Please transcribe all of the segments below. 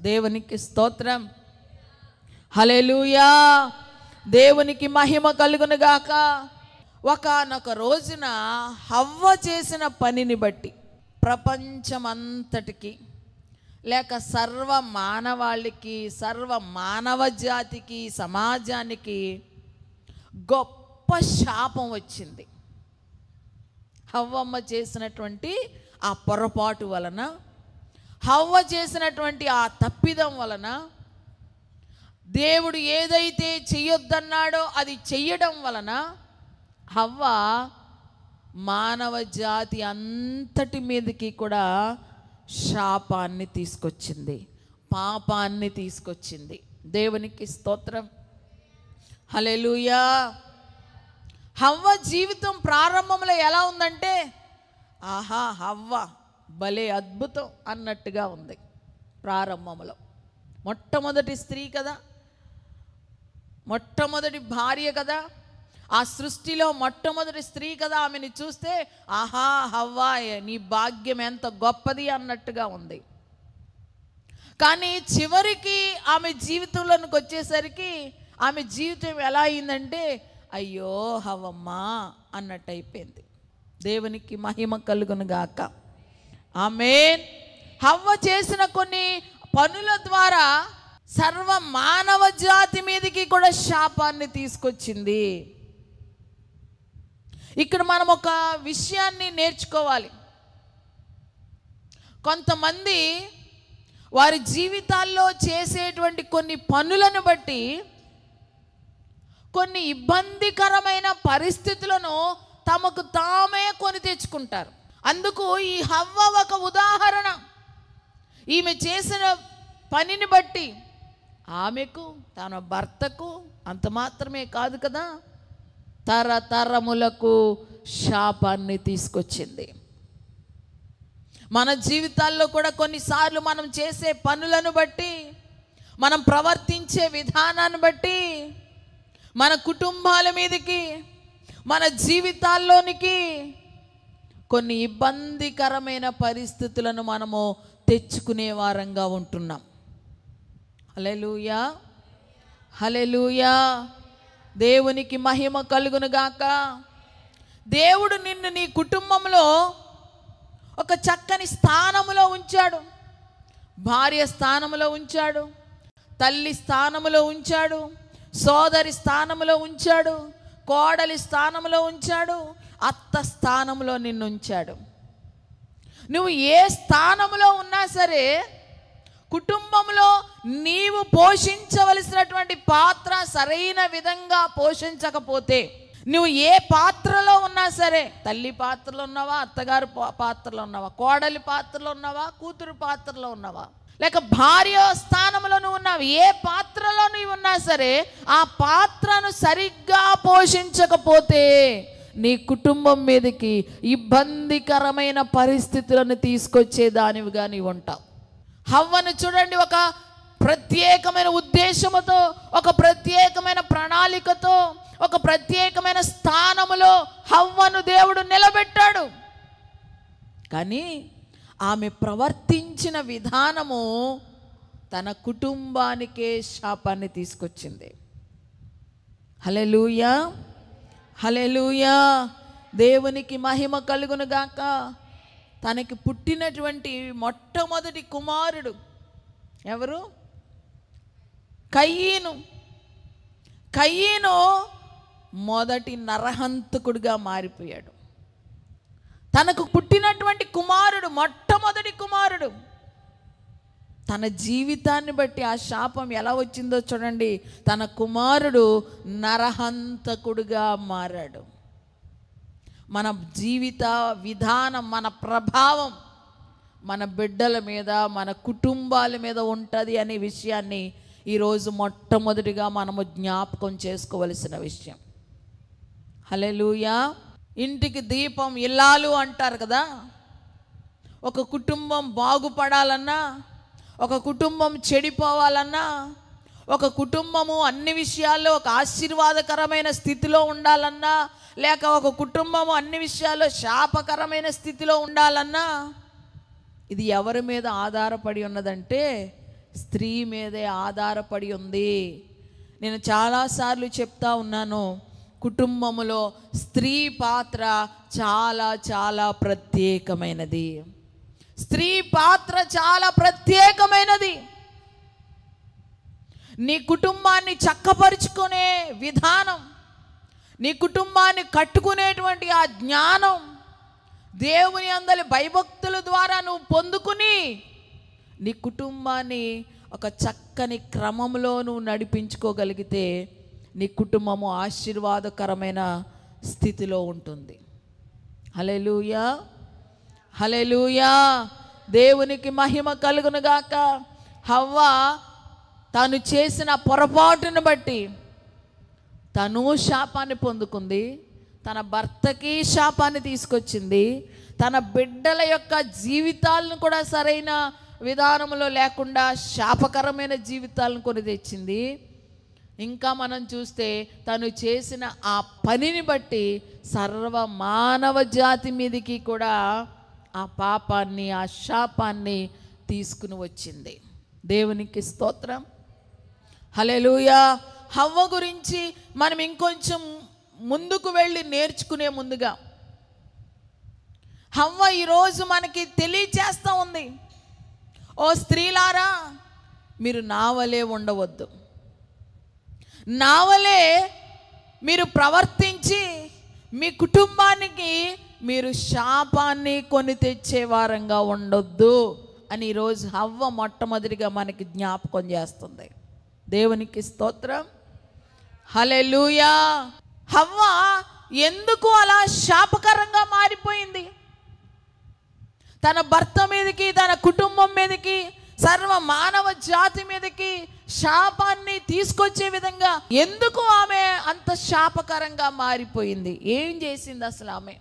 దేవునికి స్తోత్రం. హల్లెలూయా. దేవునికి మహిమ కలుగును గాక. ఒకానొక రోజున హవ్వ చేసిన పనిని బట్టి ప్రపంచమంతటికి లేక సర్వ మానవాళికి, సర్వ మానవ జాతికి, సమాజానికి గొప్ప శాపం వచ్చింది. హవ్వమ్మ చేసినటువంటి ఆ పొరపాటు వలన, హవ్వ చేసినటువంటి ఆ తప్పిదం వలన, దేవుడు ఏదైతే చెయ్యొద్దన్నాడో అది చెయ్యడం వలన హవ్వ మానవ జాతి అంతటి మీదకి కూడా శాపాన్ని తీసుకొచ్చింది, పాపాన్ని తీసుకొచ్చింది. దేవునికి స్తోత్రం. హల్లెలూయా. హవ్వ జీవితం ప్రారంభంలో ఎలా ఉందంటే, ఆహా హవ్వ భలే అద్భుతం అన్నట్టుగా ఉంది. ప్రారంభంలో మొట్టమొదటి స్త్రీ కదా, మొట్టమొదటి భార్య కదా, ఆ సృష్టిలో మొట్టమొదటి స్త్రీ కదా. ఆమెని చూస్తే ఆహా హవ్వ నీ భాగ్యం ఎంత గొప్పది అన్నట్టుగా ఉంది. కానీ చివరికి ఆమె జీవితంలోనికి వచ్చేసరికి ఆమె జీవితం ఎలా అయిందంటే, అయ్యో హవ్వమ్మా అన్నట్టు అయిపోయింది. దేవునికి మహిమ కలుగును గాక. ఆమేన్. హవ్వ చేసిన కొన్ని పనుల ద్వారా సర్వ మానవ జాతి మీదకి కూడా శాపాన్ని తీసుకొచ్చింది. ఇక్కడ మనం ఒక విషయాన్ని నేర్చుకోవాలి. కొంతమంది వారి జీవితాల్లో చేసేటువంటి కొన్ని పనులను బట్టి కొన్ని ఇబ్బందికరమైన పరిస్థితులను తమకు తామే కొని తెచ్చుకుంటారు. అందుకు ఈ హవ్వ ఒక ఉదాహరణ. ఈమె చేసిన పనిని బట్టి ఆమెకు, తన భర్తకు, అంత మాత్రమే కాదు కదా, తరతరములకు శాపాన్ని తీసుకొచ్చింది. మన జీవితాల్లో కూడా కొన్నిసార్లు మనం చేసే పనులను బట్టి, మనం ప్రవర్తించే విధానాన్ని బట్టి మన కుటుంబాల మీదకి, మన జీవితాల్లోనికి కొన్ని ఇబ్బందికరమైన పరిస్థితులను మనము తెచ్చుకునే వారంగా ఉంటున్నాం. హల్లెలూయా. హల్లెలూయా. దేవునికి మహిమ కలుగును గాక. దేవుడు నిన్ను నీ కుటుంబంలో ఒక చక్కని స్థానములో ఉంచాడు. భార్య స్థానములో ఉంచాడు, తల్లి స్థానములో ఉంచాడు, సోదరి స్థానములో ఉంచాడు, కోడలి స్థానంలో ఉంచాడు, అత్త స్థానంలో నిన్ను ఉంచాడు. నువ్వు ఏ స్థానంలో ఉన్నా సరే కుటుంబంలో నీవు పోషించవలసినటువంటి పాత్ర సరైన విధంగా పోషించకపోతే, నువ్వు ఏ పాత్రలో ఉన్నా సరే, తల్లి పాత్రలో ఉన్నావా, అత్తగారు పాత్రలో ఉన్నావా, కోడలి పాత్రలో ఉన్నావా, కూతురు పాత్రలో ఉన్నావా, లేక భార్య స్థానంలో నువ్వు ఉన్నావు, ఏ పాత్రలో నువ్వు ఉన్నా సరే ఆ పాత్రను సరిగ్గా పోషించకపోతే నీ కుటుంబం మీదకి ఇబ్బందికరమైన పరిస్థితులను తీసుకొచ్చే దానివిగా నీవు ఉంటావు. హవ్వను చూడండి, ఒక ప్రత్యేకమైన ఉద్దేశముతో, ఒక ప్రత్యేకమైన ప్రణాళికతో, ఒక ప్రత్యేకమైన స్థానములో హవ్వను దేవుడు నిలబెట్టాడు. కానీ ఆమె ప్రవర్తించిన విధానము తన కుటుంబానికే శాపాన్ని తీసుకొచ్చింది. హల్లెలూయా. హల్లెలూయా. దేవునికి మహిమ కలుగును గాక. తనకి పుట్టినటువంటి మొట్టమొదటి కుమారుడు ఎవరు? కయీను. కయీను మొదటి నరహంతకుడిగా మారిపోయాడు. తనకు పుట్టినటువంటి కుమారుడు, మొట్టమొదటి కుమారుడు, తన జీవితాన్ని బట్టి ఆ శాపం ఎలా వచ్చిందో చూడండి. తన కుమారుడు నరహంతకుడిగా మారాడు. మన జీవిత విధానం, మన ప్రభావం మన బిడ్డల మీద, మన కుటుంబాల మీద ఉంటుంది అనే విషయాన్ని ఈరోజు మొట్టమొదటిగా మనము జ్ఞాపకం చేసుకోవలసిన విషయం. హల్లెలూయా. ఇంటికి దీపం ఇల్లాలు అంటారు కదా. ఒక కుటుంబం బాగుపడాలన్నా, ఒక కుటుంబం చెడిపోవాలన్నా, ఒక కుటుంబము అన్ని విషయాల్లో ఒక ఆశీర్వాదకరమైన స్థితిలో ఉండాలన్నా, లేక ఒక కుటుంబము అన్ని విషయాల్లో శాపకరమైన స్థితిలో ఉండాలన్నా, ఇది ఎవరి మీద ఆధారపడి ఉన్నదంటే స్త్రీ మీదే ఆధారపడి ఉంది. నేను చాలాసార్లు చెప్తా ఉన్నాను, కుటుంబములో స్త్రీ పాత్ర చాలా చాలా ప్రత్యేకమైనది. స్త్రీ పాత్ర చాలా ప్రత్యేకమైనది. నీ కుటుంబాన్ని చక్కపరుచుకునే విధానం, నీ కుటుంబాన్ని కట్టుకునేటువంటి ఆ జ్ఞానం, దేవుని అందలి భయభక్తుల ద్వారా నువ్వు పొందుకుని నీ కుటుంబాన్ని ఒక చక్కని క్రమంలో నువ్వు నడిపించుకోగలిగితే నీ కుటుంబము ఆశీర్వాదకరమైన స్థితిలో ఉంటుంది. హల్లెలూయా, హల్లెలూయా, దేవునికి మహిమ కలుగునుగాక. హవ్వ తాను చేసిన పొరపాటును బట్టి తను శాపాన్ని పొందుకుంది, తన భర్తకి శాపాన్ని తీసుకొచ్చింది, తన బిడ్డల యొక్క జీవితాలను కూడా సరైన విధానంలో లేకుండా శాపకరమైన జీవితాలను కొని తెచ్చింది. ఇంకా మనం చూస్తే తను చేసిన ఆ పనిని బట్టి సర్వ మానవ జాతి మీదకి కూడా ఆ పాపాన్ని, ఆ శాపాన్ని తీసుకుని వచ్చింది. దేవునికి స్తోత్రం, హల్లెలూయా. హవ్వ గురించి మనం ఇంకొంచెం ముందుకు వెళ్ళి నేర్చుకునే ముందుగా హవ్వ ఈరోజు మనకి తెలియచేస్తూ ఉంది, ఓ స్త్రీలారా, మీరు నావలే ఉండవద్దు, నావలే మీరు ప్రవర్తించి మీ కుటుంబానికి మీరు శాపాన్ని కొని తెచ్చే వారంగా ఉండొద్దు అని ఈరోజు హవ్వ మొట్టమొదటిగా మనకి జ్ఞాపకం చేస్తుంది. దేవునికి స్తోత్రం, హల్లెలూయా. హవ్వ ఎందుకు అలా శాపకరంగా మారిపోయింది? తన భర్త మీదకి, తన కుటుంబం మీదకి, సర్వ మానవ జాతి మీదకి శాపాన్ని తీసుకొచ్చే విధంగా ఎందుకు ఆమె అంత శాపకరంగా మారిపోయింది? ఏం చేసింది అసలు ఆమె?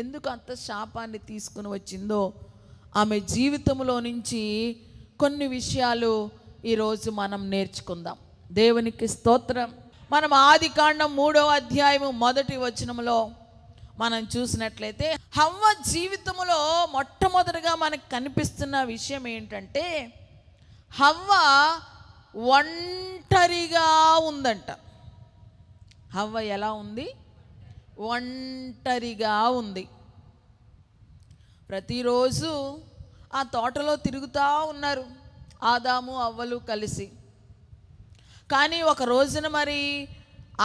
ఎందుకు అంత శాపాన్ని తీసుకుని వచ్చిందో ఆమె జీవితంలో నుంచి కొన్ని విషయాలు ఈరోజు మనం నేర్చుకుందాం. దేవునికి స్తోత్రం. మనం ఆదికాండం 3వ అధ్యాయము 1వ వచనంలో మనం చూసినట్లయితే హవ్వ జీవితంలో మొట్టమొదటిగా మనకు కనిపిస్తున్న విషయం ఏంటంటే హవ్వ ఒంటరిగా ఉందంట. హవ్వ ఎలా ఉంది? ఒంటరిగా ఉంది. ప్రతిరోజు ఆ తోటలో తిరుగుతూ ఉన్నారు ఆదాము అవ్వలు కలిసి. కానీ ఒక రోజున మరి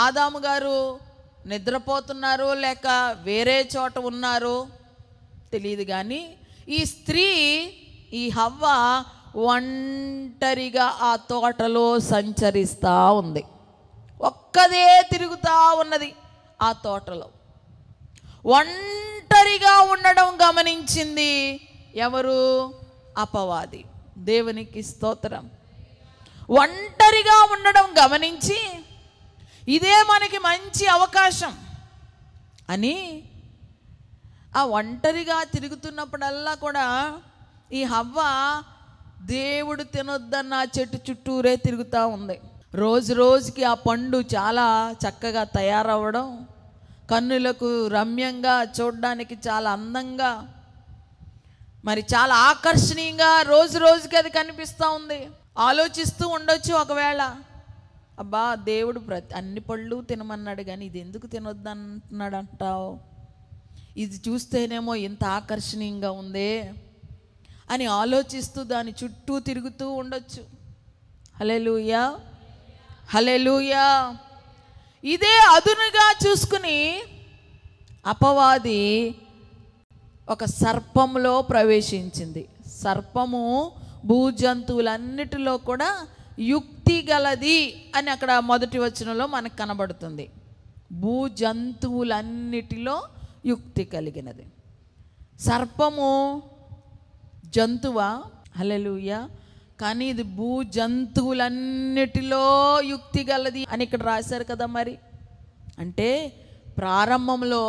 ఆదాము గారు నిద్రపోతున్నారో లేక వేరే చోట ఉన్నారో తెలియదు, కానీ ఈ స్త్రీ, ఈ హవ్వ ఒంటరిగా ఆ తోటలో సంచరిస్తూ ఉంది. ఒక్కదే తిరుగుతూ ఉన్నది ఆ తోటలో. ఒంటరిగా ఉండడం గమనించింది ఎవరు? అపవాది. దేవునికి స్తోత్రం. ఒంటరిగా ఉండడం గమనించి ఇదే మనకి మంచి అవకాశం అని ఆ ఒంటరిగా తిరుగుతున్నప్పుడల్లా కూడా ఈ హవ్వ దేవుడు తినొద్దన్న చెట్టు చుట్టూరే తిరుగుతూ ఉంది. రోజు రోజుకి ఆ పండు చాలా చక్కగా తయారవ్వడం, కన్నులకు రమ్యంగా, చూడడానికి చాలా అందంగా, మరి చాలా ఆకర్షణీయంగా రోజు రోజుకి అది కనిపిస్తూ ఉంది. ఆలోచిస్తూ ఉండొచ్చు ఒకవేళ, అబ్బా దేవుడు అన్ని పళ్ళు తినమన్నాడు కానీ ఇది ఎందుకు తినొద్దు అంటున్నాడు అంటావు, ఇది చూస్తేనేమో ఇంత ఆకర్షణీయంగా ఉందే అని ఆలోచిస్తూ దాని చుట్టూ తిరుగుతూ ఉండొచ్చు. హల్లెలూయా, హల్లెలూయా. ఇదే అదునుగా చూసుకుని అపవాది ఒక సర్పంలో ప్రవేశించింది. సర్పము భూజంతువులన్నిటిలో కూడా యుక్తి గలది అని అక్కడ 1వ వచనంలో మనకు కనబడుతుంది. భూజంతువులన్నిటిలో యుక్తి కలిగినది. సర్పము జంతువా? హల్లెలూయా. కానీ ఇది భూజంతువులన్నిటిలో యుక్తి గలది అని ఇక్కడ రాశారు కదా. మరి అంటే ప్రారంభంలో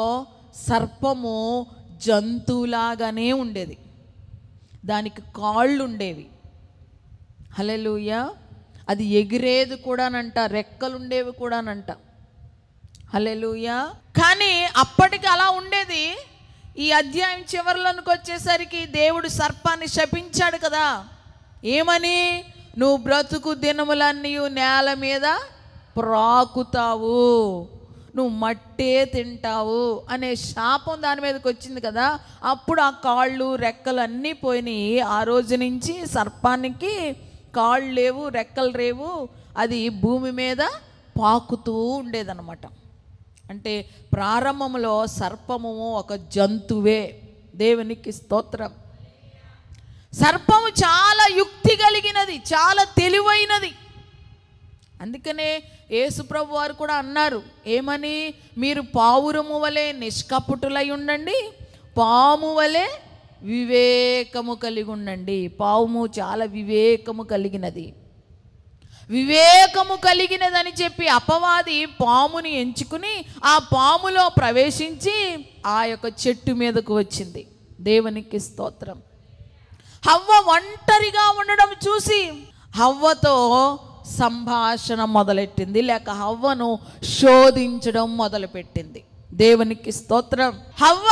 సర్పము జంతువులాగానే ఉండేది, దానికి కాళ్ళు ఉండేవి. హల్లెలూయా. అది ఎగిరేది కూడానంట, రెక్కలు ఉండేవి కూడానంట. హల్లెలూయా. కానీ అప్పటికి అలా ఉండేది. ఈ అధ్యాయం చివరిలోనికి వచ్చేసరికి దేవుడు సర్పాన్ని శపించాడు కదా. ఏమని? నువ్వు బ్రతుకు దినములన్నీ నేల మీద ప్రాకుతావు, నువ్వు మట్టే తింటావు అనే శాపం దాని మీదకి వచ్చింది కదా. అప్పుడు ఆ కాళ్ళు రెక్కలు అన్నీ పోయినాయి. ఆ రోజు నుంచి సర్పానికి కాళ్ళు లేవు, రెక్కలు లేవు, అది భూమి మీద పాకుతూ ఉండేదన్నమాట. అంటే ప్రారంభంలో సర్పము ఒక జంతువే. దేవునికి స్తోత్రం. సర్పము చాలా యుక్తి కలిగినది, చాలా తెలివైనది. అందుకనే యేసుప్రభు వారు కూడా అన్నారు, ఏమని? మీరు పావురము వలె నిష్కపటులై ఉండండి, పాము వలె వివేకము కలిగి ఉండండి. పాము చాలా వివేకము కలిగినది. వివేకము కలిగినదని చెప్పి అపవాది పాముని ఎంచుకుని ఆ పాములో ప్రవేశించి ఆ యొక్క చెట్టు మీదకు వచ్చింది. దేవునికి స్తోత్రం. హవ్వ ఒంటరిగా ఉండడం చూసి హవ్వతో సంభాషణ మొదలెట్టింది, లేక హవ్వను శోధించడం మొదలుపెట్టింది. దేవునికి స్తోత్రం. హవ్వ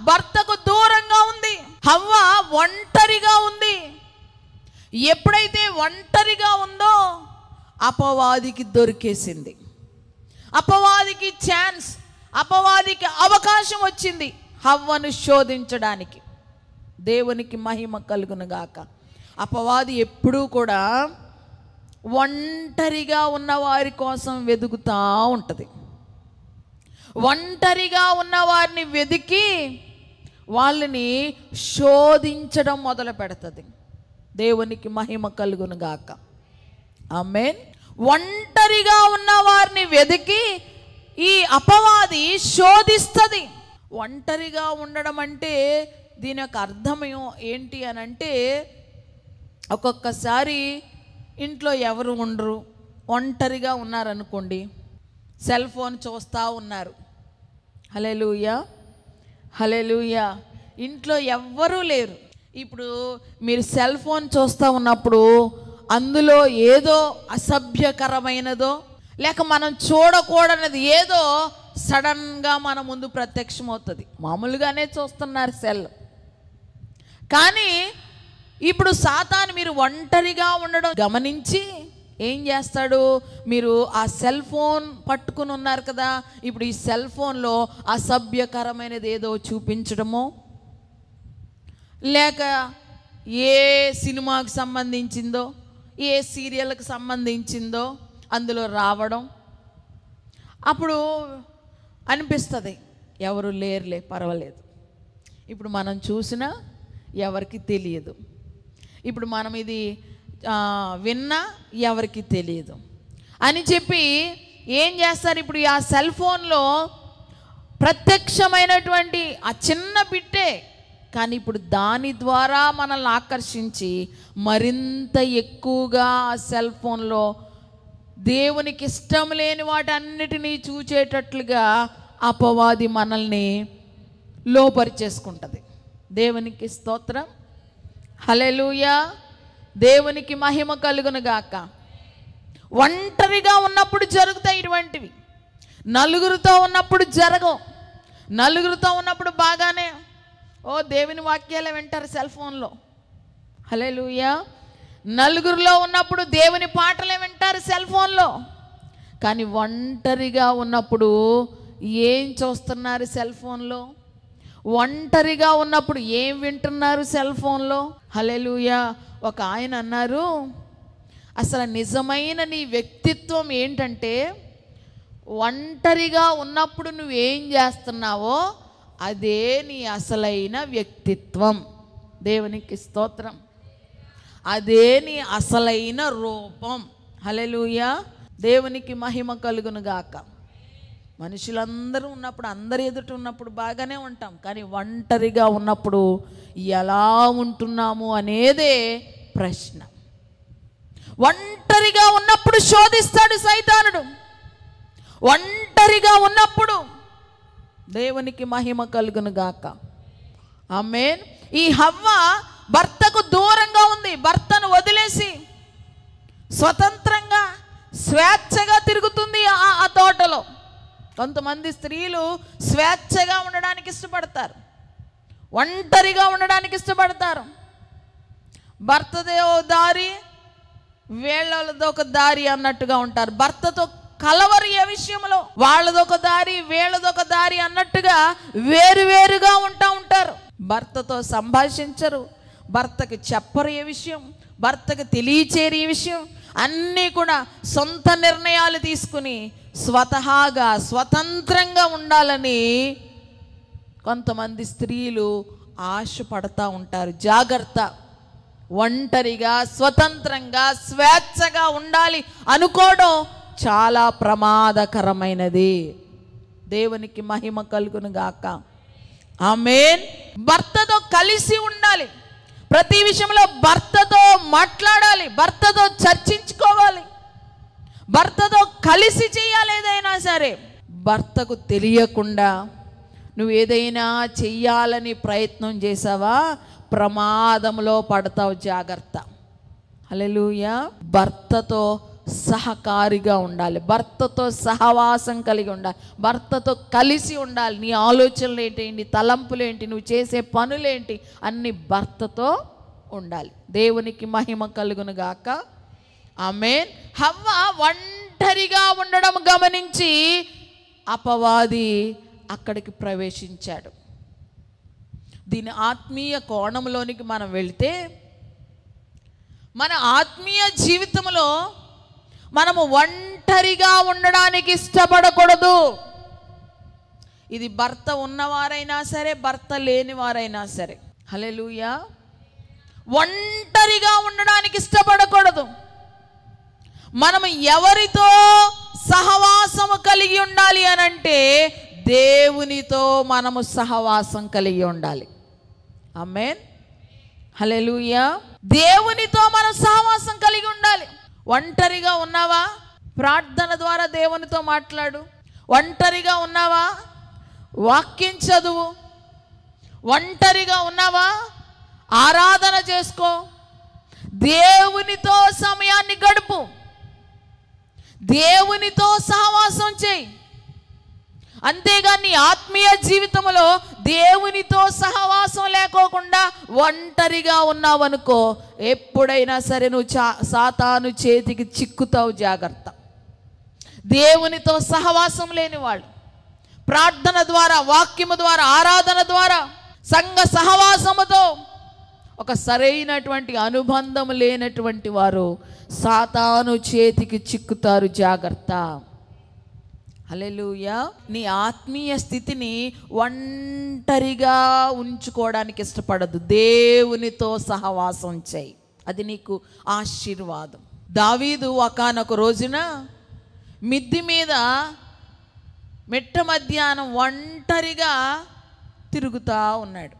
భర్తకు దూరంగా ఉంది, హవ్వ ఒంటరిగా ఉంది. ఎప్పుడైతే ఒంటరిగా ఉందో అపవాదికి దొరికేసింది, అపవాదికి ఛాన్స్, అపవాదికి అవకాశం వచ్చింది హవ్వను శోధించడానికి. దేవునికి మహిమ కలుగును గాక. అపవాది ఎప్పుడూ కూడా ఒంటరిగా ఉన్న వారి కోసం వెతుకుతూ ఉంటుంది. ఒంటరిగా ఉన్న వారిని వెతికి వాళ్ళని శోధించడం మొదలు పెడుతుంది. దేవునికి మహిమ కలుగును గాక. ఆమేన్. ఒంటరిగా ఉన్న వారిని వెతికి ఈ అపవాది శోధిస్తుంది. ఒంటరిగా ఉండడం అంటే దీని యొక్క అర్థం ఏంటి అని అంటే, ఒక్కొక్కసారి ఇంట్లో ఎవరు ఉండరు, ఒంటరిగా ఉన్నారనుకోండి, సెల్ ఫోన్ చూస్తూ ఉన్నారు. హల్లెలూయా, హల్లెలూయా. ఇంట్లో ఎవ్వరూ లేరు. ఇప్పుడు మీరు సెల్ ఫోన్ చూస్తూ ఉన్నప్పుడు అందులో ఏదో అసభ్యకరమైనదో లేక మనం చూడకూడనిది ఏదో సడన్గా మన ముందు ప్రత్యక్షమవుతుంది. మామూలుగానే చూస్తున్నారు సెల్, కానీ ఇప్పుడు సాతాను మీరు ఒంటరిగా ఉండడం గమనించి ఏం చేస్తాడు? మీరు ఆ సెల్ ఫోన్ పట్టుకుని ఉన్నారు కదా, ఇప్పుడు ఈ సెల్ ఫోన్లో అసభ్యకరమైనది ఏదో చూపించడమో, లేక ఏ సినిమాకు సంబంధించిందో, ఏ సీరియల్కి సంబంధించిందో అందులో రావడం. అప్పుడు అనిపిస్తుంది ఎవరు లేరులే, పర్వాలేదు, ఇప్పుడు మనం చూసినా ఎవరికి తెలియదు, ఇప్పుడు మనం ఇది విన్నా ఎవరికి తెలియదు అని చెప్పి ఏం చేస్తారు? ఇప్పుడు ఆ సెల్ ఫోన్లో ప్రత్యక్షమైనటువంటి ఆ చిన్న బిట్టే, కానీ ఇప్పుడు దాని ద్వారా మనల్ని ఆకర్షించి మరింత ఎక్కువగా ఆ సెల్ ఫోన్లో దేవునికి ఇష్టం లేని వాటన్నిటినీ చూచేటట్లుగా అపవాది మనల్ని లోపరిచేసుకుంటుంది. దేవునికి స్తోత్రం, హల్లెలూయా. దేవునికి మహిమ కలుగును గాక. ఒంటరిగా ఉన్నప్పుడు జరుగుతాయి ఇటువంటివి, నలుగురితో ఉన్నప్పుడు జరగవు. నలుగురితో ఉన్నప్పుడు బాగానే దేవుని వాక్యాలే వింటారు సెల్ ఫోన్లో, హల్లెలూయా. నలుగురిలో ఉన్నప్పుడు దేవుని పాటలే వింటారు సెల్ ఫోన్లో. కానీ ఒంటరిగా ఉన్నప్పుడు ఏం చూస్తున్నారు సెల్ ఫోన్లో? ఒంటరిగా ఉన్నప్పుడు ఏం వింటున్నారు సెల్ ఫోన్లో? హల్లెలూయా. ఒక ఆయన అన్నారు, అసలు నిజమైన నీ వ్యక్తిత్వం ఏంటంటే ఒంటరిగా ఉన్నప్పుడు నువ్వేం చేస్తున్నావో అదే నీ అసలైన వ్యక్తిత్వం. దేవునికి స్తోత్రం. అదే నీ అసలైన రూపం. హల్లెలూయా. దేవునికి మహిమ కలుగును గాక. మనుషులందరూ ఉన్నప్పుడు, అందరి ఎదుట ఉన్నప్పుడు బాగానే ఉంటాం, కానీ ఒంటరిగా ఉన్నప్పుడు ఎలా ఉంటున్నాము అనేదే ప్రశ్న. ఒంటరిగా ఉన్నప్పుడు శోధిస్తాడు సైతానుడు. ఒంటరిగా ఉన్నప్పుడు దేవునికి మహిమ కలుగును గాక. ఆమేన్. ఈ హవ్వ భర్తకు దూరంగా ఉంది, భర్తను వదిలేసి స్వతంత్రంగా స్వేచ్ఛగా తిరుగుతుంది ఆ తోటలో. కొంతమంది స్త్రీలు స్వేచ్ఛగా ఉండడానికి ఇష్టపడతారు, ఒంటరిగా ఉండడానికి ఇష్టపడతారు. భర్తదే ఓ దారి, వీళ్ళదొక దారి అన్నట్టుగా ఉంటారు. భర్తతో కలవరు ఏ విషయంలో, వాళ్ళదొక దారి వీళ్ళదొక దారి అన్నట్టుగా వేరువేరుగా ఉంటారు. భర్తతో సంభాషించరు, భర్తకి చెప్పరు ఏ విషయం, భర్తకి తెలియచేరు ఈ విషయం. అన్నీ కూడా సొంత నిర్ణయాలు తీసుకుని స్వతహాగా స్వతంత్రంగా ఉండాలని కొంతమంది స్త్రీలు ఆశపడతా ఉంటారు. జాగ్రత్త, ఒంటరిగా స్వతంత్రంగా స్వేచ్ఛగా ఉండాలి అనుకోవడం చాలా ప్రమాదకరమైనది. దేవునికి మహిమ కలుగును గాక. ఆమేన్. భర్తతో కలిసి ఉండాలి, ప్రతి విషయంలో భర్తతో మాట్లాడాలి, భర్తతో చర్చించుకోవాలి, భర్తతో కలిసి చేయాలి. ఏదైనా సరే భర్తకు తెలియకుండా నువ్వు ఏదైనా చెయ్యాలని ప్రయత్నం చేసావా, ప్రమాదంలో పడతావు. జాగ్రత్త. హల్లెలూయా. భర్తతో సహకారిగా ఉండాలి, భర్తతో సహవాసం కలిగి ఉండాలి, భర్తతో కలిసి ఉండాలి. నీ ఆలోచనలు ఏంటి, నీ తలంపులు ఏంటి, నువ్వు చేసే పనులేంటి, అన్ని భర్తతో ఉండాలి. దేవునికి మహిమ కలుగును గాక. ఆమేన్. హవ్వ ఒంటరిగా ఉండడం గమనించి అపవాది అక్కడికి ప్రవేశించాడు. దీని ఆత్మీయ కోణంలోనికి మనం వెళితే, మన ఆత్మీయ జీవితంలో మనము ఒంటరిగా ఉండడానికి ఇష్టపడకూడదు. ఇది భర్త ఉన్నవారైనా సరే, భర్త లేని వారైనా సరే. హల్లెలూయా. ఒంటరిగా ఉండడానికి ఇష్టపడకూడదు. మనము ఎవరితో సహవాసము కలిగి ఉండాలి అనంటే దేవునితో మనము సహవాసం కలిగి ఉండాలి. ఆమేన్. హల్లెలూయా. దేవునితో మనం సహవాసం కలిగి ఉండాలి. ఒంటరిగా ఉన్నావా, ప్రార్థన ద్వారా దేవునితో మాట్లాడు. ఒంటరిగా ఉన్నావా, వాక్యం చదువు. ఒంటరిగా ఉన్నావా, ఆరాధన చేసుకో, దేవునితో సమయాన్ని గడుపు, దేవునితో సహవాసం చేయి. అంతేగాని ఆత్మీయ జీవితంలో దేవునితో సహవాసం లేకోకుండా ఒంటరిగా ఉన్నావనుకో, ఎప్పుడైనా సరే నువ్వు సాతాను చేతికి చిక్కుతావు. జాగ్రత్త. దేవునితో సహవాసం లేని వాళ్ళు, ప్రార్థన ద్వారా, వాక్యము ద్వారా, ఆరాధన ద్వారా, సంఘ సహవాసముతో ఒక సరైనటువంటి అనుబంధం లేనటువంటి వారు సాతాను చేతికి చిక్కుతారు. జాగ్రత్త. హల్లెలూయా. నీ ఆత్మీయ స్థితిని ఒంటరిగా ఉంచుకోవడానికి ఇష్టపడద్దు, దేవునితో సహవాసం చేయి. అది నీకు ఆశీర్వాదం. దావీదు ఒకానొక రోజున మిద్ది మీద మిట్ట మధ్యాహ్నం ఒంటరిగా తిరుగుతూ ఉన్నాడు.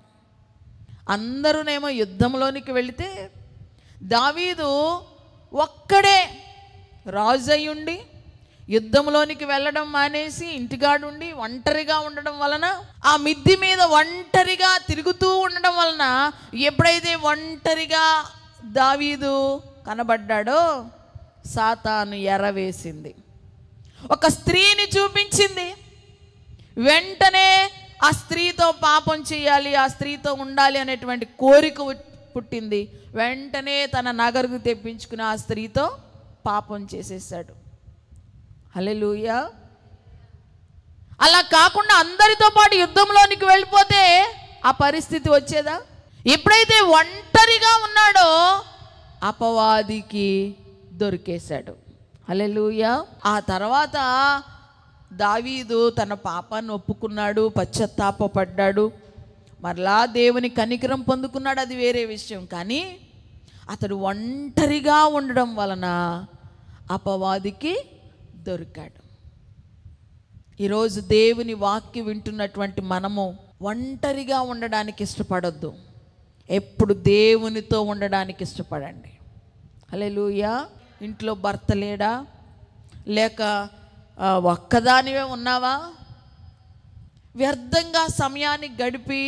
అందరూనేమో యుద్ధంలోనికి వెళితే దావీదు ఒక్కడే రాజయ్యుండి యుద్ధంలోనికి వెళ్ళడం మానేసి ఇంటికాడుండి ఒంటరిగా ఉండడం వలన, ఆ మిద్ది మీద ఒంటరిగా తిరుగుతూ ఉండడం వలన, ఎప్పుడైతే ఒంటరిగా దావీదు కనబడ్డాడో సాతాను ఎరవేసింది, ఒక స్త్రీని చూపించింది. వెంటనే ఆ స్త్రీతో పాపం చేయాలి, ఆ స్త్రీతో ఉండాలి అనేటువంటి కోరిక పుట్టింది. వెంటనే తన నగరుకు తెప్పించుకుని ఆ స్త్రీతో పాపం చేసేసాడు. హల్లెలూయా. అలా కాకుండా అందరితో పాటు యుద్ధంలోనికి వెళ్ళిపోతే ఆ పరిస్థితి వచ్చేదా? ఎప్పుడైతే ఒంటరిగా ఉన్నాడో అపవాదికి దొరికేశాడు. హల్లెలూయా. ఆ తర్వాత దావీదు తన పాపాన్ని ఒప్పుకున్నాడు, పశ్చాత్తాపపడ్డాడు, మరలా దేవుని కనికరం పొందుకున్నాడు. అది వేరే విషయం. కానీ అతడు ఒంటరిగా ఉండడం వలన అపవాదికి దొరికాడు. ఈరోజు దేవుని వాక్యం వింటున్నటువంటి మనము ఒంటరిగా ఉండడానికి ఇష్టపడొద్దు, ఎప్పుడు దేవునితో ఉండడానికి ఇష్టపడండి. హల్లెలూయా. ఇంట్లో భర్త లేడా, లేక ఒక్కదానివే ఉన్నావా? వ్యర్థంగా సమయాన్ని గడిపి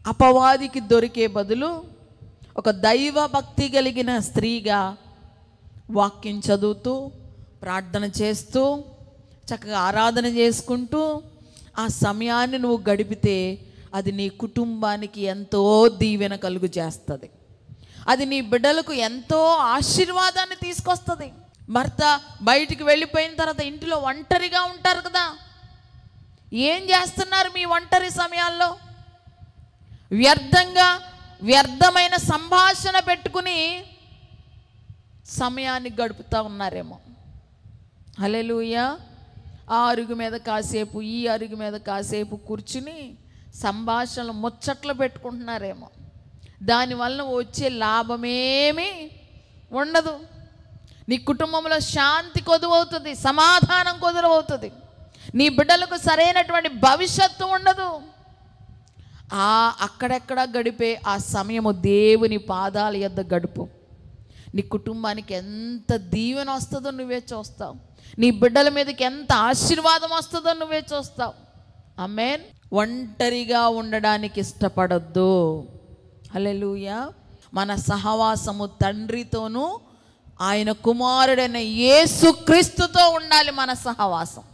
అపవాదికి దొరికే బదులు ఒక దైవ భక్తి కలిగిన స్త్రీగా వాక్యం చదువుతూ, ప్రార్థన చేస్తూ, చక్కగా ఆరాధన చేసుకుంటూ ఆ సమయాన్ని నువ్వు గడిపితే అది నీ కుటుంబానికి ఎంతో దీవెన కలుగు చేస్తుంది. అది నీ బిడ్డలకు ఎంతో ఆశీర్వాదాన్ని తీసుకొస్తుంది. భర్త బయటికి వెళ్ళిపోయిన తర్వాత ఇంటిలో ఒంటరిగా ఉంటారు కదా, ఏం చేస్తున్నారు మీ ఒంటరి సమయాల్లో? వ్యర్థమైన సంభాషణ పెట్టుకుని సమయాన్ని గడుపుతూ ఉన్నారేమో. హల్లెలూయా. ఆ అరుగు మీద కాసేపు, ఈ అరుగు మీద కాసేపు కూర్చుని సంభాషణలు ముచ్చట్లు పెట్టుకుంటున్నారేమో. దానివల్ల వచ్చే లాభమేమీ ఉండదు. నీ కుటుంబంలో శాంతి కొదువవుతుంది, సమాధానం కొదువవుతుంది, నీ బిడ్డలకు సరైనటువంటి భవిష్యత్తు ఉండదు. అక్కడెక్కడ గడిపే ఆ సమయము దేవుని పాదాల యొద్ద గడుపు. నీ కుటుంబానికి ఎంత దీవెన వస్తుందో నువ్వే చూస్తావు, నీ బిడ్డల మీదకి ఎంత ఆశీర్వాదం వస్తుందో నువ్వే చూస్తావు. ఆమేన్. ఒంటరిగా ఉండడానికి ఇష్టపడొద్దు. హల్లెలూయా. మన సహవాసము తండ్రితోనూ ఆయన కుమారుడైన యేసుక్రీస్తుతో ఉండాలి. మన సహవాసం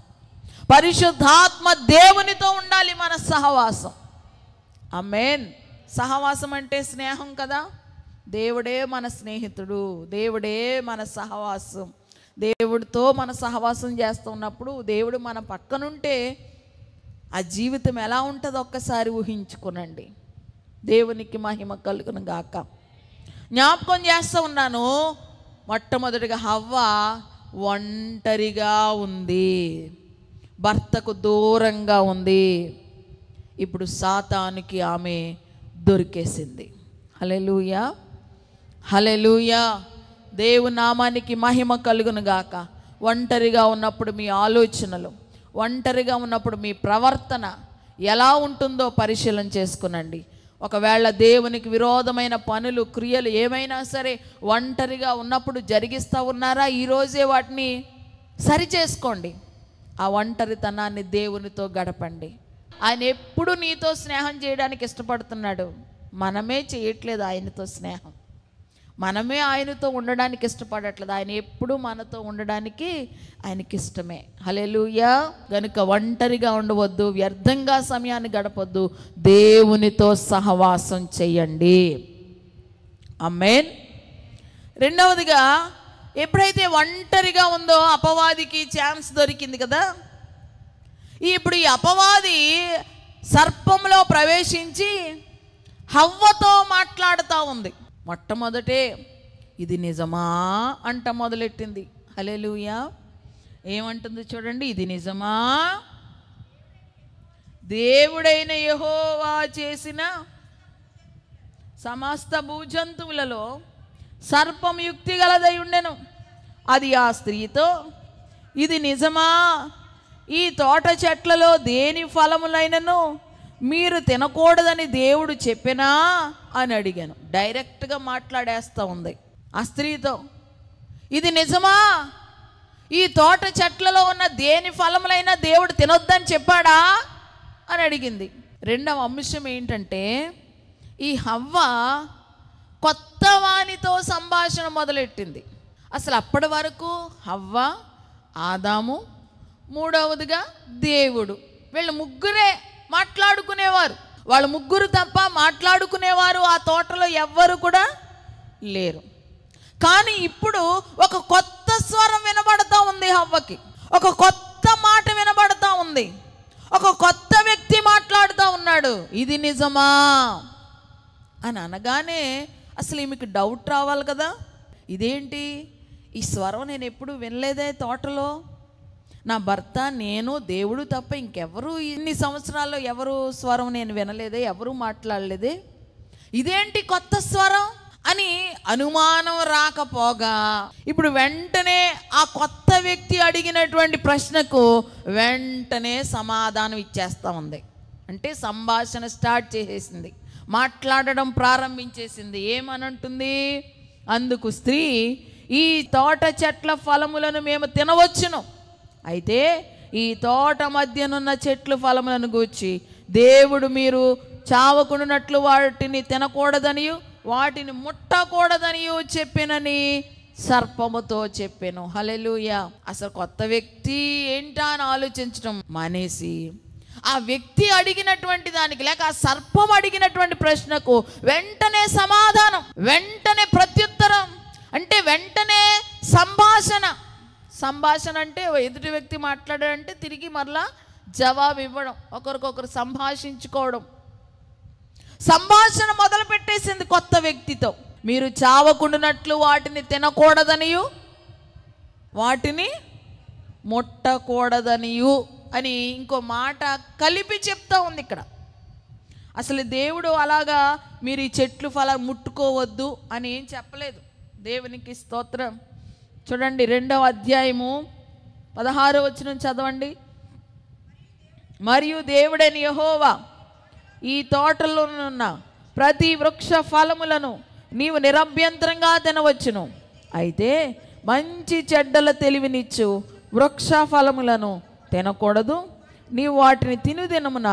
పరిశుద్ధాత్మ దేవునితో ఉండాలి. మన సహవాసం. ఆమేన్. సహవాసం అంటే స్నేహం కదా. దేవుడే మన స్నేహితుడు, దేవుడే మన సహవాసం. దేవుడితో మన సహవాసం చేస్తున్నప్పుడు దేవుడు మన పక్కనుంటే ఆ జీవితం ఎలా ఉంటుందో ఒక్కసారి ఊహించుకోనండి. దేవునికి మహిమ కలుగును గాక. జ్ఞాపకం చేస్తూ ఉన్నాను, మొట్టమొదటిగా హవ్వ ఒంటరిగా ఉంది, భర్తకు దూరంగా ఉంది. ఇప్పుడు సాతానుకి ఆమె దొరికేసింది. హల్లెలూయా, హల్లెలూయా. దేవుని నామానికి మహిమ కలుగును గాక. ఒంటరిగా ఉన్నప్పుడు మీ ఆలోచనలు, ఒంటరిగా ఉన్నప్పుడు మీ ప్రవర్తన ఎలా ఉంటుందో పరిశీలన చేసుకునండి. ఒకవేళ దేవునికి విరోధమైన పనులు, క్రియలు ఏమైనా సరే ఒంటరిగా ఉన్నప్పుడు జరిగిస్తూ ఉన్నారా, ఈరోజే వాటిని సరిచేసుకోండి. ఆ ఒంటరితనాన్ని దేవునితో గడపండి. ఆయన ఎప్పుడు నీతో స్నేహం చేయడానికి ఇష్టపడుతున్నాడు. మనమే చేయట్లేదు ఆయనతో స్నేహం, మనమే ఆయనతో ఉండడానికి ఇష్టపడట్లేదు. ఆయన ఎప్పుడు మనతో ఉండడానికి ఆయనకి ఇష్టమే. హల్లెలూయా. గనుక ఒంటరిగా ఉండవద్దు, వ్యర్థంగా సమయాన్ని గడపొద్దు, దేవునితో సహవాసం చెయ్యండి. ఆమేన్. రెండవదిగా, ఎప్పుడైతే ఒంటరిగా ఉందో అపవాదికి ఛాన్స్ దొరికింది కదా. ఇప్పుడు ఈ అపవాది సర్పంలో ప్రవేశించి హవ్వతో మాట్లాడుతూ ఉంది. మొట్టమొదటే ఇది నిజమా అంట మొదలెట్టింది. హల్లెలూయా. ఏమంటుంది చూడండి, ఇది నిజమా, దేవుడైన యెహోవా చేసిన సమస్త భూజంతువులలో సర్పం యుక్తి గలదై ఉండెను. అది ఆ స్త్రీతో, ఇది నిజమా, ఈ తోట చెట్లలో దేని ఫలములైనను మీరు తినకూడదని దేవుడు చెప్పినా అని అడిగాను. డైరెక్ట్గా మాట్లాడేస్తూ ఉంది ఆ స్త్రీతో. ఇది నిజమా, ఈ తోట చెట్లలో ఉన్న దేని ఫలములైనా దేవుడు తినొద్దని చెప్పాడా అని అడిగింది. రెండవ అంశం ఏంటంటే, ఈ హవ్వ కొత్త వానితో సంభాషణ మొదలెట్టింది. అసలు అప్పటి వరకు హవ్వ, ఆదాము, మూడవదిగా దేవుడు, వీళ్ళు ముగ్గురే మాట్లాడుకునేవారు. వాళ్ళు ముగ్గురు తప్ప మాట్లాడుకునేవారు ఆ తోటలో ఎవ్వరు కూడా లేరు. కానీ ఇప్పుడు ఒక కొత్త స్వరం వినబడతా ఉంది హవ్వకి, ఒక కొత్త మాట వినబడతా ఉంది, ఒక కొత్త వ్యక్తి మాట్లాడుతూ ఉన్నాడు. ఇది నిజమా అని అనగానే అసలు ఈమెకి డౌట్ రావాలి కదా. ఇదేంటి, ఈ స్వరం నేను ఎప్పుడు వినలేదే తోటలో, నా భర్త, నేను, దేవుడు తప్ప ఇంకెవరు ఇన్ని సంవత్సరాల్లో ఎవరు స్వరం నేను వినలేదే, ఎవరు మాట్లాడలేదే, ఇదేంటి కొత్త స్వరం అని అనుమానం రాకపోగా ఇప్పుడు వెంటనే ఆ కొత్త వ్యక్తి అడిగినటువంటి ప్రశ్నకు వెంటనే సమాధానం ఇచ్చేస్తూ ఉంది. అంటే సంభాషణ స్టార్ట్ చేసేసింది, మాట్లాడడం ప్రారంభించేసింది. ఏమనంటుంది, అందుకు స్త్రీ, ఈ తోట చెట్ల ఫలములను మేము తినవచ్చును, అయితే ఈ తోట మధ్యనున్న చెట్లు ఫలములను గూర్చి దేవుడు మీరు చావకుండానట్లు వాటిని తినకూడదనియు వాటిని ముట్టకూడదనియు చెప్పినని సర్పముతో చెప్పాను. హల్లెలూయా. అసలు కొత్త వ్యక్తి ఏంటా అని ఆలోచించడం మానేసి ఆ వ్యక్తి అడిగినటువంటి దానికి, లేక ఆ సర్పం అడిగినటువంటి ప్రశ్నకు వెంటనే సమాధానం, వెంటనే ప్రత్యుత్తరం, అంటే వెంటనే సంభాషణ అంటే ఎదుటి వ్యక్తి మాట్లాడాడంటే తిరిగి మరలా జవాబు ఇవ్వడం, ఒకరికొకరు సంభాషించుకోవడం. సంభాషణ మొదలు పెట్టేసింది కొత్త వ్యక్తితో. మీరు చావకుండునట్లు వాటిని తినకూడదనియు వాటిని ముట్టకూడదనియు అని ఇంకో మాట కలిపి చెప్తా ఉంది ఇక్కడ. అసలు దేవుడు అలాగా మీరు ఈ చెట్లు ఫలాలు ముట్టుకోవద్దు అని ఏం చెప్పలేదు. దేవునికి స్తోత్రం. చూడండి 2వ అధ్యాయము 16వ వచనం చదవండి. మరియు దేవుడైన యెహోవా ఈ తోటలోనున్న ప్రతి వృక్ష ఫలములను నీవు నిరభ్యంతరంగా తినవచ్చును, అయితే మంచి చెడ్డల తెలివినిచ్చు వృక్ష ఫలములను తినకూడదు, నీవు వాటిని తినుదినమున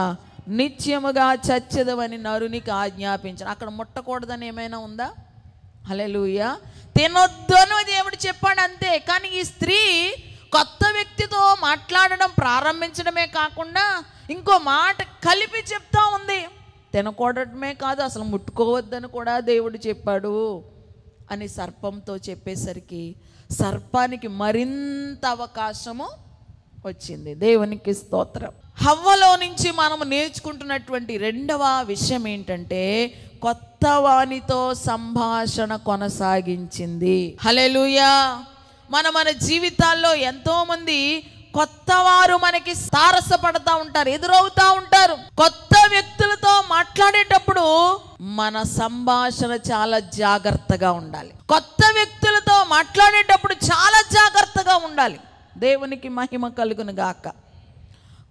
నిత్యముగా చచ్చెదవని నరునికి ఆజ్ఞాపించను. అక్కడ ముట్టకూడదని ఏమైనా ఉందా? హల్లెలూయా. తినొద్దు అని దేవుడు చెప్పాడు అంతే. కానీ ఈ స్త్రీ కొత్త వ్యక్తితో మాట్లాడడం ప్రారంభించడమే కాకుండా ఇంకో మాట కలిపి చెప్తా ఉంది. తినకూడటమే కాదు, అసలు ముట్టుకోవద్దని కూడా దేవుడు చెప్పాడు అని సర్పంతో చెప్పేసరికి సర్పానికి మరింత అవకాశము వచ్చింది. దేవునికి స్తోత్రం. హవ్వలో నుంచి మనము నేర్చుకుంటున్నటువంటి 2వ విషయం ఏంటంటే కొత్త వానితో సంభాషణ కొనసాగించింది. హల్లెలూయా. మన జీవితాల్లో ఎంతోమంది కొత్త వారు మనకి తారసపడతా ఉంటారు, ఎదురవుతా ఉంటారు. కొత్త వ్యక్తులతో మాట్లాడేటప్పుడు మన సంభాషణ చాలా జాగ్రత్తగా ఉండాలి. కొత్త వ్యక్తులతో మాట్లాడేటప్పుడు చాలా జాగ్రత్తగా ఉండాలి. దేవునికి మహిమ కలుగును గాక.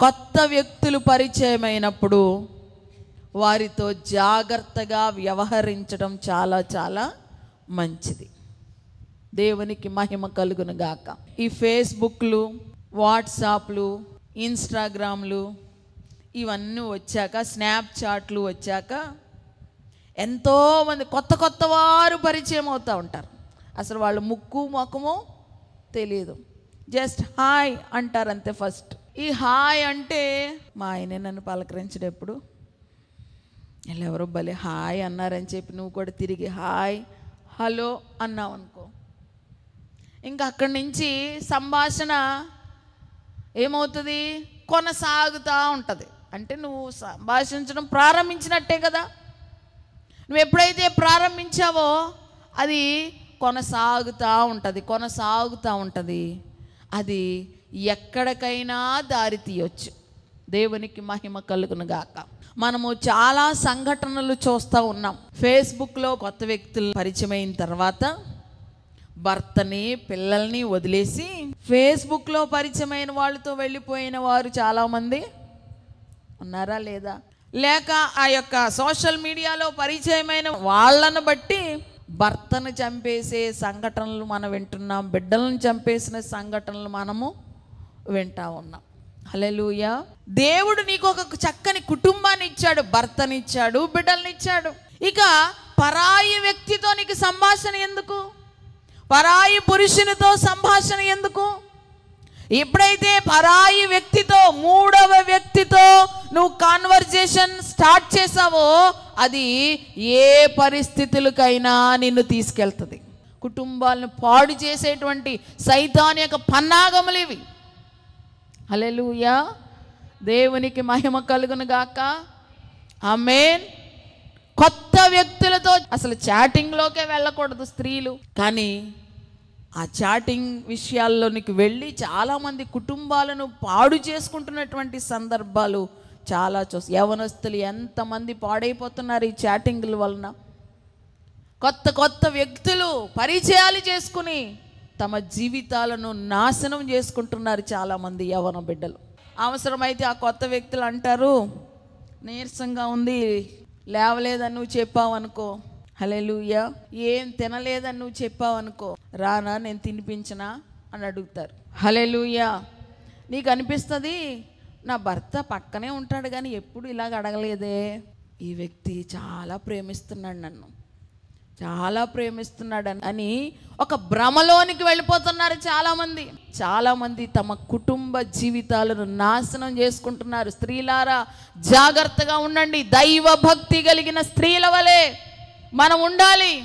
కొత్త వ్యక్తులు పరిచయమైనప్పుడు వారితో జాగ్రత్తగా వ్యవహరించడం చాలా చాలా మంచిది. దేవునికి మహిమ కలుగును గాక. ఈ ఫేస్బుక్లు, వాట్సాప్లు, ఇన్స్టాగ్రామ్లు ఇవన్నీ వచ్చాక, స్నాప్చాట్లు వచ్చాక ఎంతోమంది కొత్త వారు పరిచయం అవుతూ ఉంటారు. అసలు వాళ్ళ ముక్కు ముఖము తెలియదు, జస్ట్ హాయ్ అంటారు అంతే. ఫస్ట్ ఈ హాయ్ అంటే మా ఆయనే నన్ను పలకరించేటప్పుడు ఇలా ఎవరో భలే హాయ్ అన్నారని చెప్పి నువ్వు కూడా తిరిగి హాయ్ హలో అన్నావు అనుకో, ఇంకా అక్కడి నుంచి సంభాషణ ఏమవుతుంది? కొనసాగుతూ ఉంటుంది. అంటే నువ్వు సంభాషించడం ప్రారంభించినట్టే కదా. నువ్వు ఎప్పుడైతే ప్రారంభించావో అది కొనసాగుతూ ఉంటుంది. అది ఎక్కడికైనా దారి తీయొచ్చు. దేవునికి మహిమ కలుగును గాక. మనము చాలా సంఘటనలు చూస్తూ ఉన్నాం. ఫేస్బుక్లో కొత్త వ్యక్తులు పరిచయం అయిన తర్వాత భర్తని పిల్లల్ని వదిలేసి ఫేస్బుక్లో పరిచయమైన వాళ్ళతో వెళ్ళిపోయిన వారు చాలామంది ఉన్నారా లేదా? లేక ఆ యొక్క సోషల్ మీడియాలో పరిచయమైన వాళ్ళను బట్టి భర్తను చంపేసే సంఘటనలు మనం వింటున్నాం, బిడ్డలను చంపేసిన సంఘటనలు మనము వింటా ఉన్నాం. హల్లెలూయా. దేవుడు నీకు ఒక చక్కని కుటుంబాన్ని ఇచ్చాడు, భర్తనిచ్చాడు, బిడ్డలనిచ్చాడు. ఇక పరాయి వ్యక్తితో నీకు సంభాషణ ఎందుకు? పరాయి పురుషునితో సంభాషణ ఎందుకు? ఎప్పుడైతే పరాయి వ్యక్తితో, 3వ వ్యక్తితో నువ్వు కాన్వర్జేషన్ స్టార్ట్ చేసావో అది ఏ పరిస్థితులకైనా నిన్ను తీసుకెళ్తుంది. కుటుంబాలను పాడు చేసేటువంటి సైతాన్ యొక్క పన్నాగములు ఇవి. హల్లెలూయా. దేవునికి మహిమ కలుగును గాక. ఆమేన్. కొత్త వ్యక్తులతో అసలు చాటింగ్లోకే వెళ్ళకూడదు స్త్రీలు. కానీ ఆ చాటింగ్ విషయాల్లోనికి వెళ్ళి చాలామంది కుటుంబాలను పాడు చేసుకుంటున్నటువంటి సందర్భాలు చాలా యవనస్తులు ఎంతమంది పాడైపోతున్నారు ఈ చాటింగ్ల వలన. కొత్త వ్యక్తులు పరిచయాలు చేసుకుని తమ జీవితాలను నాశనం చేసుకుంటున్నారు చాలామంది యవన బిడ్డలు. అవసరమైతే ఆ కొత్త వ్యక్తులు అంటారు, నీరసంగా ఉంది, లేవలేదని నువ్వు చెప్పావనుకో, హల్లెలూయా, ఏం తినలేదని నువ్వు చెప్పావనుకో, రానా నేను తినిపించనా అని అడుగుతారు. హల్లెలూయా. నీకు అనిపిస్తుంది నా భర్త పక్కనే ఉంటాడు కానీ ఎప్పుడు ఇలాగ అడగలేదే, ఈ వ్యక్తి చాలా ప్రేమిస్తున్నాడు నన్ను, చాలా ప్రేమిస్తున్నాడు అని ఒక భ్రమలోనికి వెళ్ళిపోతున్నారు చాలామంది తమ కుటుంబ జీవితాలను నాశనం చేసుకుంటున్నారు. స్త్రీలారా జాగ్రత్తగా ఉండండి. దైవ భక్తి కలిగిన స్త్రీల వలె మనం ఉండాలి.